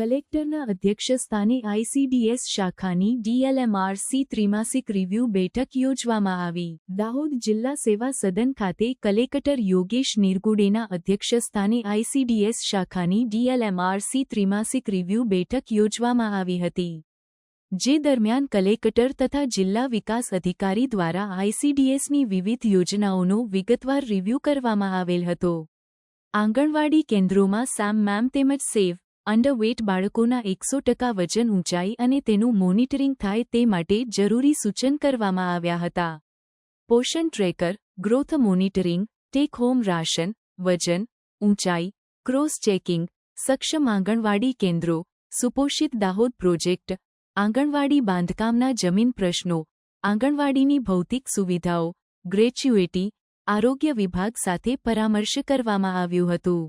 કલેક્ટરના અધ્યક્ષસ્થાને આઈસીડીએસ શાખાની ડીએલએમઆરસી ત્રિમાસિક રિવ્યૂ બેઠક યોજવામાં આવી. દાહોદ જિલ્લા સેવા સદન ખાતે કલેક્ટર યોગેશ નિરગુડેના અધ્યક્ષસ્થાને આઈસીડીએસ શાખાની ડીએલએમઆરસી ત્રિમાસિક રિવ્યૂ બેઠક યોજવામાં આવી હતી. જે દરમિયાન કલેક્ટર તથા જિલ્લા વિકાસ અધિકારી દ્વારા આઈસીડીએસની વિવિધ યોજનાઓનો વિગતવાર રિવ્યૂ કરવામાં આવેલ હતો. આંગણવાડી કેન્દ્રોમાં સામ-મેમ તેમજ સેવ અંડરવેટ બાળકોના 100% વજન ઊંચાઈ અને તેનું મોનિટરિંગ થાય તે માટે જરૂરી સૂચન કરવામાં આવ્યા હતા. પોષણ tracker, growth monitoring, take home ration, વજન, ઊંચાઈ, ક્રોસ ચેકિંગ, સક્ષમ આંગણવાડી કેન્દ્રો, સુપોષિત દાહોદ પ્રોજેક્ટ, આંગણવાડી બાંધકામના જમીન પ્રશ્નો, આંગણવાડીની ભૌતિક સુવિધાઓ, ગ્રેચ્યુએટી, આરોગ્ય વિભાગ સાથે પરામર્શ કરવામાં આવ્યું હતું.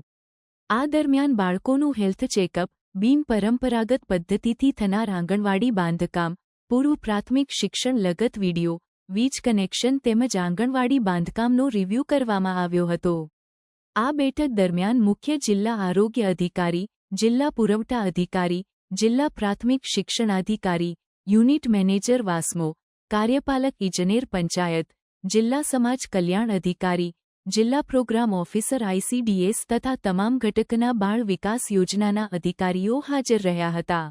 આ દરમિયાન બાળકોનું હેલ્થ ચેકઅપ, બિનપરંપરાગત પદ્ધતિથી થનાર આંગણવાડી બાંધકામ, પૂર્વ પ્રાથમિક શિક્ષણ લગત વિડિયો, વીજ કનેક્શન તેમજ આંગણવાડી બાંધકામનો રિવ્યૂ કરવામાં આવ્યો હતો. આ બેઠક દરમિયાન મુખ્ય જિલ્લા આરોગ્ય અધિકારી, જિલ્લા પુરવઠા અધિકારી, જિલ્લા પ્રાથમિક શિક્ષણાધિકારી, યુનિટ મેનેજર વાસ્મો, કાર્યપાલક ઇજનેર પંચાયત, જિલ્લા સમાજ કલ્યાણ અધિકારી, જિલ્લા પ્રોગ્રામ ઓફિસર આઈસીડીએસ તથા તમામ ઘટકના બાળ વિકાસ યોજનાના અધિકારીઓ હાજર રહ્યા હતા.